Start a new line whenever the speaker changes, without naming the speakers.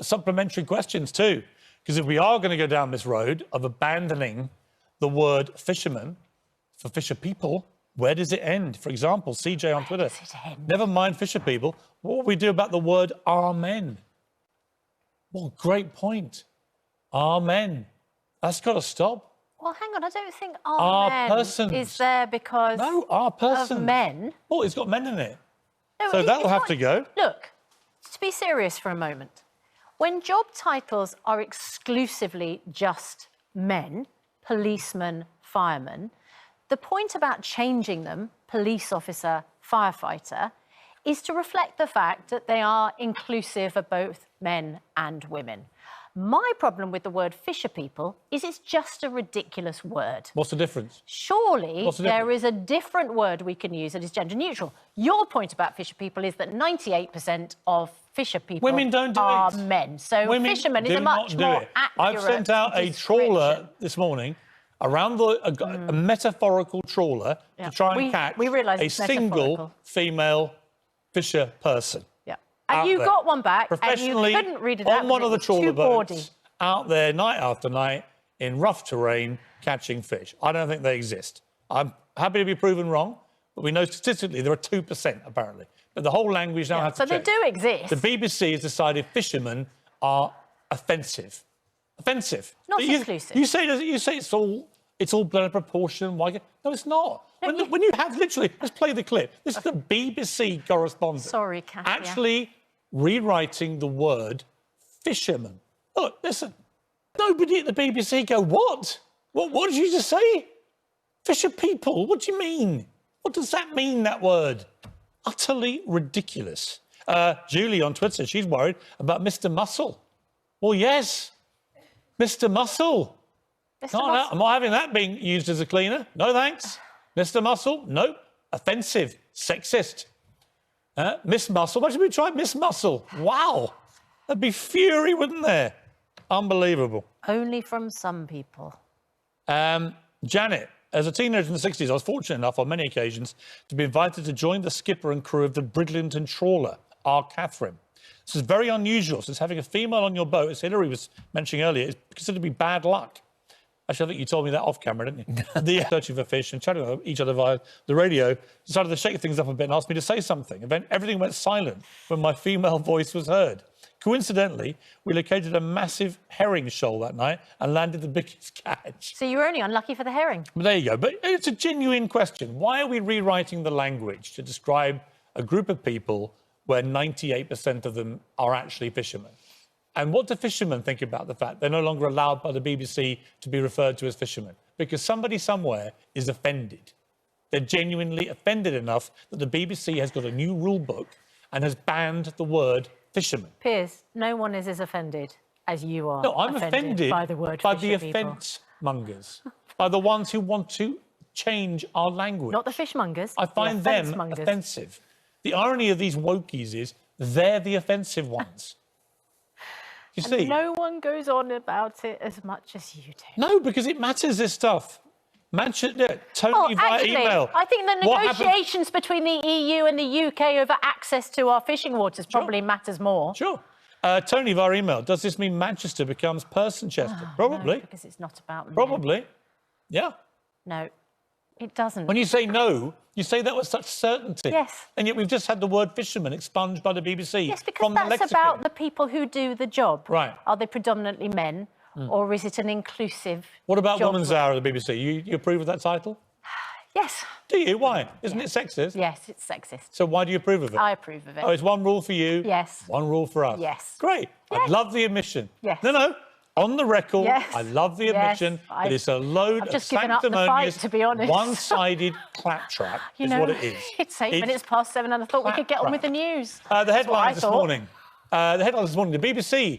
supplementary questions too, because if we are going to go down this road of abandoning the word fisherman for fisher people, where does it end? For example, CJ on Twitter, never mind fisher people, what will we do about the word amen? Well, great point. Amen. That's got to stop.
Well, hang on, I don't think
Our
men
persons.
is there because
No, our persons.
of men.
Oh, it's got men in it.
No,
So that'll have to go.
Look, to be serious for a moment, when job titles are exclusively just men, policeman, fireman, the point about changing them, police officer, firefighter, is to reflect the fact that they are inclusive of both men and women. My problem with the word fisher people is it's just a ridiculous word.
What's the difference?
Surely there is a different word we can use that is gender neutral. Your point about fisher people is that 98% of fisher people are men. So fisherman is a much more accurate
I've sent out a trawler this morning around a metaphorical trawler to try and catch a single female fisher person.
And you got one back, and you couldn't read it out.
On one of the trawler boats, out there night after night in rough terrain, catching fish. I don't think they exist. I'm happy to be proven wrong, but we know statistically there are 2%, apparently. But the whole language now has to change.
So they do exist.
The BBC has decided fishermen are offensive. Offensive.
Not exclusive.
You say it's all blown out of proportion. Why? No, it's not. When you have literally, let's play the clip. This is the BBC correspondent.
Sorry, Kath.
Actually rewriting the word fisherman. Look, listen. Nobody at the BBC go, what? What did you just say? Fisher people? What do you mean? What does that mean, that word? Utterly ridiculous. Julie on Twitter, she's worried about Mr. Muscle. Well, yes, Mr. Muscle. I'm not having that being used as a cleaner. No, thanks. Mr. Muscle, nope. Offensive, sexist. Miss Muscle, why should we try Miss Muscle? Wow. There'd be fury, wouldn't there? Unbelievable.
Only from some people.
Janet, as a teenager in the 60s, I was fortunate enough on many occasions to be invited to join the skipper and crew of the Bridlington trawler, R. Catherine. This is very unusual, since having a female on your boat, as Hillary was mentioning earlier, is considered to be bad luck. Actually, I think you told me that off camera, didn't you? The searching for fish and chatting with each other via the radio decided to shake things up a bit and asked me to say something. Everything went silent when my female voice was heard. Coincidentally, we located a massive herring shoal that night and landed the biggest catch.
So you were only unlucky for the herring.
Well, there you go. But it's a genuine question. Why are we rewriting the language to describe a group of people where 98% of them are actually fishermen? And what do fishermen think about the fact they're no longer allowed by the BBC to be referred to as fishermen? Because somebody somewhere is offended. They're genuinely offended enough that the BBC has got a new rule book and has banned the word fisherman.
Piers, no one is as offended as you are.
No, I'm offended
by the word
by
fisher
the offence mongers, by the ones who want to change our language.
Not the fishmongers.
I find them offensive. The irony of these wokies is they're the offensive ones. You see?
No one goes on about it as much as you do.
No, because it matters, this stuff. Tony via email.
I think the negotiations between the EU and the UK over access to our fishing waters probably matters more.
Sure. Tony via email. Does this mean Manchester becomes Personchester? Probably.
No, because it's not about men.
Probably. Yeah.
No, it doesn't.
When you say no, you say that with such certainty.
Yes.
And yet we've just had the word fisherman expunged by the BBC.
Yes, because that's about the people who do the job.
Right.
Are they predominantly men, or is it an inclusive
What about Woman's Hour at the BBC? You approve of that title?
Yes.
Do you? Why? Isn't it sexist?
Yes, it's sexist.
So why do you approve of it?
I approve of it.
Oh, it's one rule for you.
Yes.
One rule for us.
Yes.
Great.
Yes.
I love the admission.
Yes.
No. On the record,
yes.
I love the admission, but it's a load of sanctimonious,
to be honest.
one-sided claptrap is what it is.
It's 8 minutes past 7 and I thought we could get on with the news.
The headlines this morning. The BBC